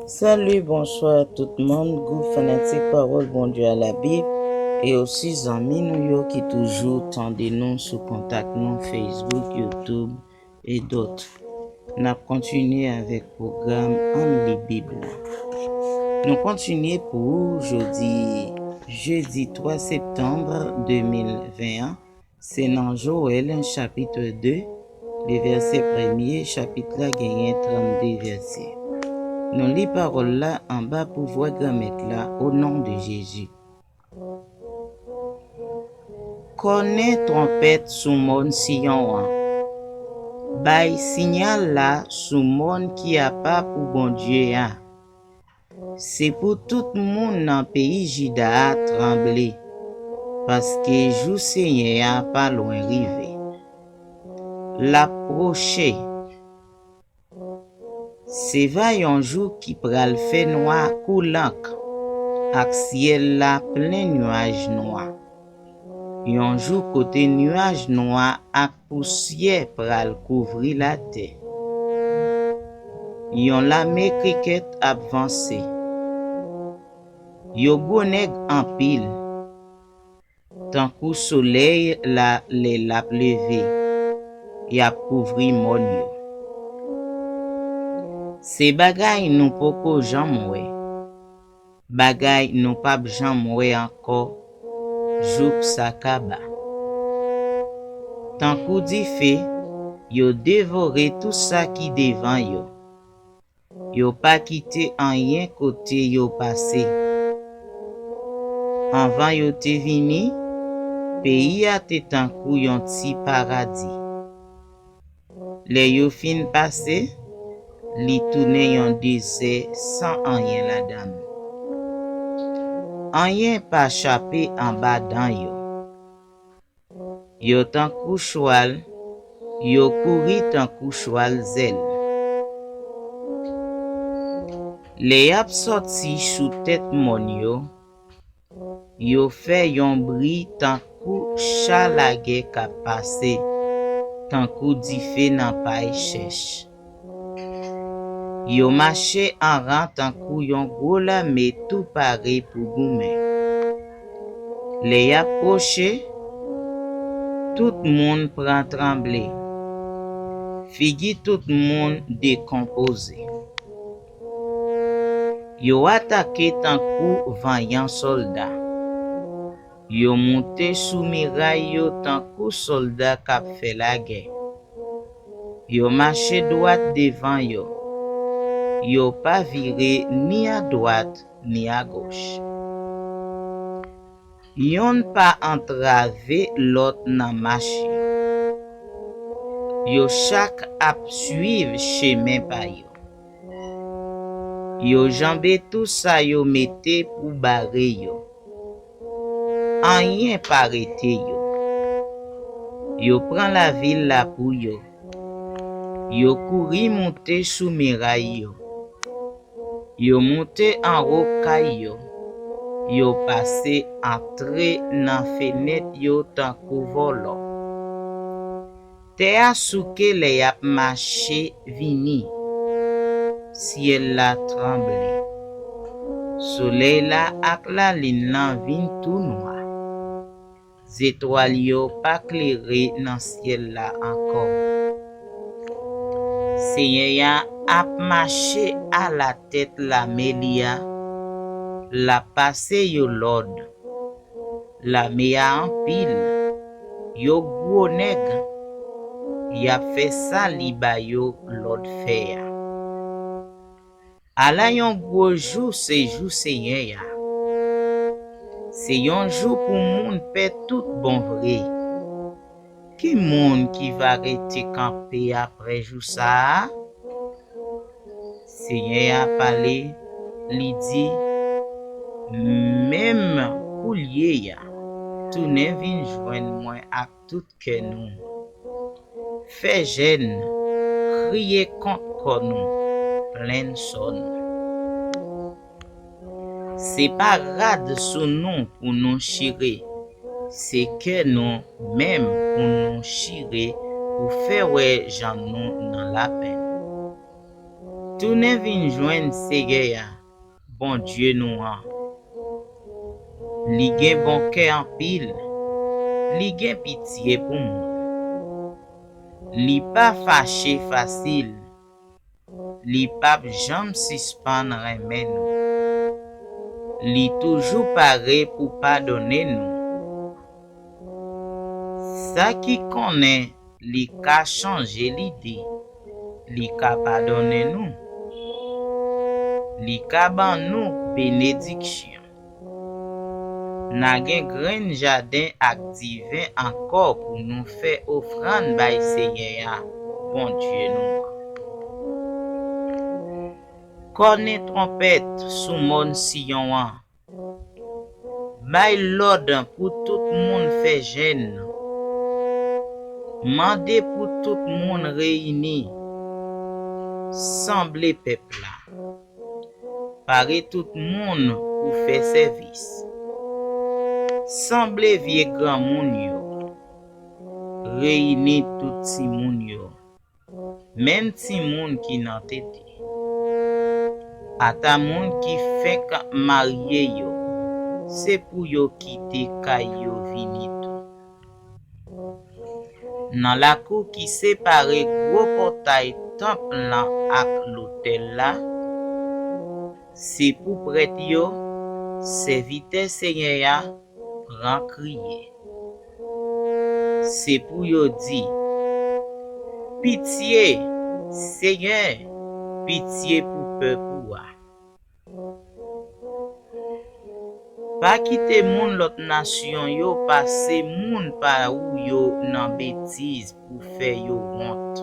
Salut, bonsoir tout le monde, groupe fanatique Parole Bon Dieu à la Bible et aussi amis nous qui toujours tendez nous sous contact nous Facebook, YouTube et d'autres. Nous continuons avec le programme en les Bibles. Nous continuons pour jeudi 3 septembre 2021. C'est dans Joël chapitre 2, les versets 1er, chapitre là gagné 32 versets. Nous lisons parole là en bas pour voir mettre là au nom de Jésus. Connais trompette sous mon Sion. Bay signal là sous mon qui a pas pour bon Dieu. C'est pour tout le monde dans le pays Juda à trembler. Parce que jour Seigneur pas loin rivé. L'approcher. C'est un jour qui pral fait noir coulant ak ciel la plein nuage noir. Un jour côté nuage noir ak poussière pral couvrir la terre. Yon lame cricket avancé. Yo boneg en pile. Tant qu'au soleil la levé. Y a couvri mon yo. Se bagay nou poko jan mwe. Bagay nou pap jan mwe encore. Jouk sakaba. Tant kou di fe, yo dévoré tout ça qui devant yo. Yo pas quitté rien côté yo passé. Avant yo te vini, pays a te tant kou yon ti paradis. Le yo fin passé, li tourne yon désert sans rien la dan. Rien pas chapé en bas dans yo. Yo tan kou choual, yo kouri tan kou choual zel. Le yap sorti sous tête mon yo fait yon bri tan kou chalage ka passe, tan kou di fe nan pay chèche. Yo marché en rang tan kou yon gros lame tout pare pour goumen. Le yap proche, tout monde prend tremblé. Figi tout monde décomposé. Yo attaqué tant kou vaillant soldat. Yo monté sous miraille yo tant kou soldat k'ap fait la guerre. Yo marché droite devant yo. Yo pas viré ni à droite ni à gauche. Yon pas entravé l'autre nan marche. Yo chaque ap suivre chemin pa yo. Yo jambé tout ça yo mette pour barrer yo. Rien pas arrêté yo. Yo prend la ville là pour yo. Yo couri monter sous muraille yo. Yo monté en rocaille yo. Yo passé entrer nan fenêtre yo tan kou volo. Te a souke le yap marché vini. Ciel la tremble. Soleil la ak la lin lan vin tout noir. Zétoile yo pas clairé nan ciel la encore. Seigneur ap marché à la tête la melia. La passe yo l'ordre. La mea en pile. Yo gros nègre. Ya fait ça li ba yo l'ordre fait. Ala yon gros jour c'est jour Seigneur ya. C'est yon jour pour moun fait tout bon vrai. Qui moun qui va rester camper après jour ça? Seigneur a parlé, li dit, même koulier ya, tourne vin joindre moi ak tout que nous. Fait jeune, crier contre nous, plein son. C'est pas rade sous nous pour nous chirer, c'est que nous même pour nous chirer pour faire ouais Jean nous dans la peine. Tourne vin joindre Seigneur, bon Dieu nous an. Li gen bon cœur en pile, li gen pitié pour moun. Li pas fâché facile, li pas jamais suspend remen nous. Li toujours paré pour pardonner nous. Ça qui connaît, li ka changer l'idée, li ka pardonner nous. Li ka ban nous bénédiction. N'a gen grain jardin ak divin encore pour nous faire offrande bay Seigneur, bon Dieu nous. Connaît trompette sous mon Sion an. Bay l'ordre pour tout monde fait jeûne. Mandé pour tout monde réuni. Semblé peuple là. Paré tout monde pour faire service. Semblé vieux grand moun yo. Réuni tout si moun yo. Même si moun qui nan tete. Ata moun qui fait marié yo. C'est pour yo quitter kay yo vini tout. Dans la cour qui sépare gros portail temple là ak l'hôtel là, c'est pour prêtre yo, serviteur Seigneur prend crier. C'est pour yo di, pitié, Seigneur, pitié pour peuple. Pas quitter moun l'autre nation yo passer moun pa ou yo nan bêtise pour faire yo honte.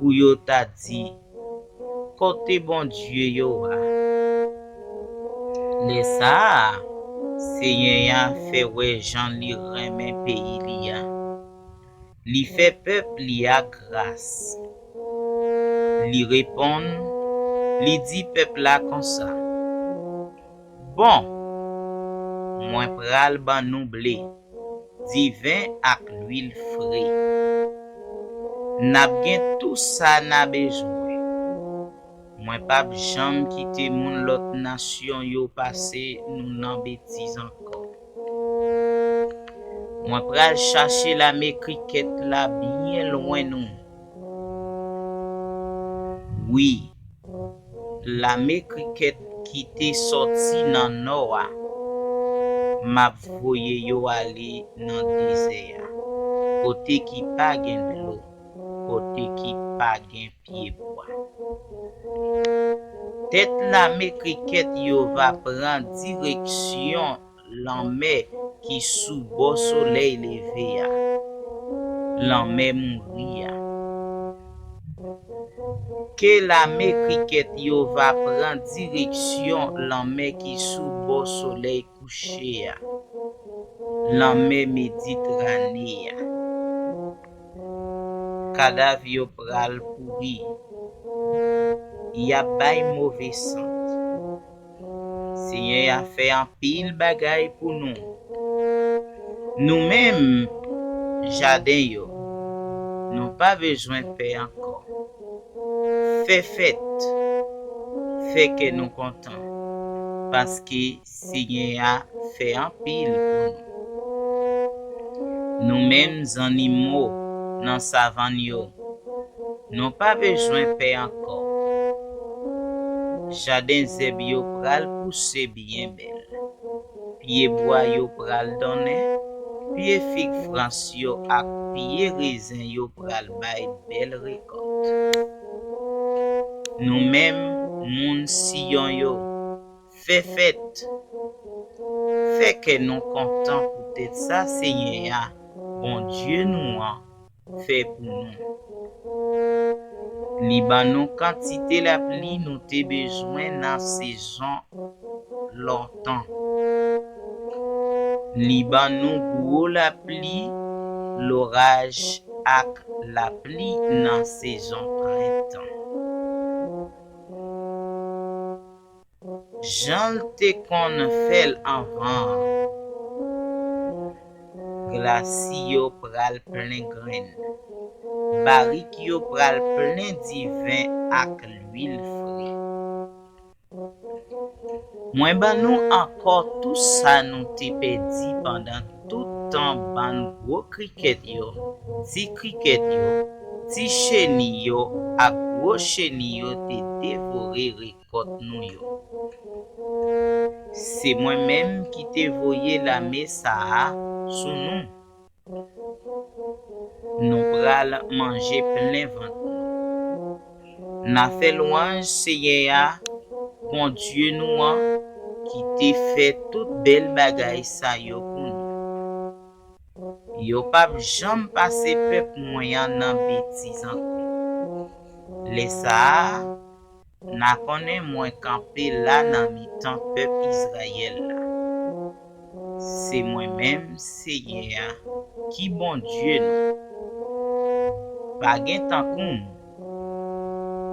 Pour yo ta di, côté bon Dieu yo a. Le ça, Seigneur fait ouais Jean li remen pays li a. Li fait peuple li a grâce. Li répond, li dit peuple la comme ça. Bon, moi pral ban nou blé, divin ak l'huile frais. N'ap gen tout ça n'a besoin. Moi pas jam quitter moun l'autre nation yo passé nou nan bêtise encore. Moi pral chercher la mécriquette là bien loin nous. Oui, la mécriquette qui t'est sorti nan Noa. M'a voye yo aller dans désert. Côté qui pa gen l'eau, côté qui pa gen pied bois. Tête la mécriquette yo va prendre direction l'enmer qui sous beau soleil levé a. L'enmer mourir. Que la mécriquette yo va prendre direction l'enmer qui sous beau soleil couché a. L'enmer Méditerranée a. Cadavre yo pral pourri. Y a bay mauvais sang. Seigneur a fait un pile bagay pour nous. Nous-mêmes, jardin yo, nous pas besoin de faire encore. Fait fête, fait que nous contents, parce que Seigneur a fait un pile pour nous. Nous-mêmes animaux dans savane yo, nous pas besoin de faire encore. Jardin zeb yo pral pousser bien belle. Pied bois yo pral donner, pied fig France yo ak pied raisin yo pral bay belle récolte. Nous-mêmes, moun Sion yo, fait fête. Fait que nous contents peut-être ça, Seigneur, bon Dieu nous a fait pour nous. Libanon quantité la pluie nous te besoin dans saison longtemps. Libanon gros la pluie, l'orage ak la pluie dans saison printemps. Jean te kon fait avant. Glaci yo pral plein grain. Barik yo pral plein divin ak l'huile. l'huile frais. Moi ban nous encore tout ça nous te perdu pendant tout temps ban gros cricket yo, ti cricket yo, ti chenille yo, ak gros chenille yo te dévoré récolte nous yo. C'est moi-même qui te voyé la messa sous nous. Nous pral manger plein ventre. N'a fait louange Seigneur, bon Dieu nous qui te fait toute belle bagaille ça yo pour nous. Yo pas jamais passé peuple moyen nan bêtise encore. Les ça n'a connaît moins campé là dans mi-temps peuple Israël là. C'est moi-même Seigneur qui bon Dieu nous. Pas gen tan koum.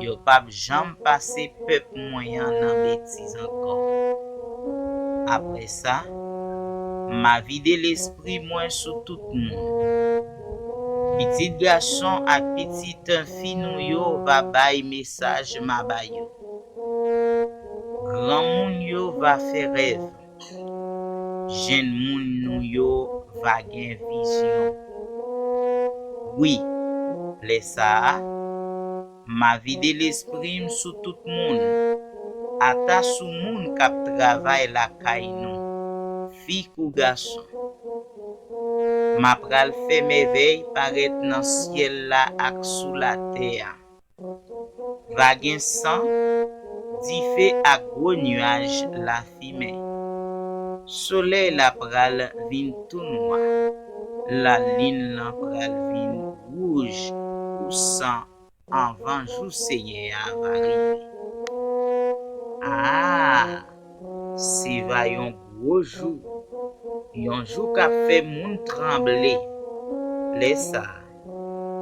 Yo pas jamais passé peuple moyen dans bêtise encore. Après ça, m'a vidé l'esprit moins sur tout le monde. Petit garçon à petite fille nou yo va bay message ma bay yo. Grand moun yo va faire rêve. Jeune moun nou yo va gen vision. Oui, les ça m'a vidé l'esprit sur tout le monde. Ata sou moun kap travay la kay nou, fi kou garçon. Ma pral fè merveille paret nan ciel la ak sou la terre. Va gen sang, di fè ak gros nuage la fime. Soleil la pral vin tout noir. La lune la pral vin rouge ou sang avant jou Seigneur va arriver. Ah, c'est va yon gros jour. Yon jour qu'a fait moun trembler. Laisse ça.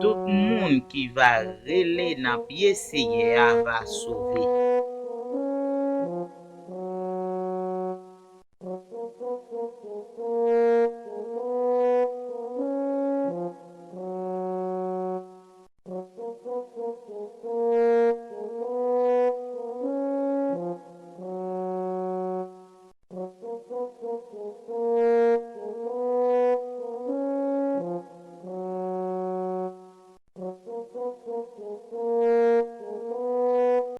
Tout moun qui va relé nan pied Seigneur va sauver.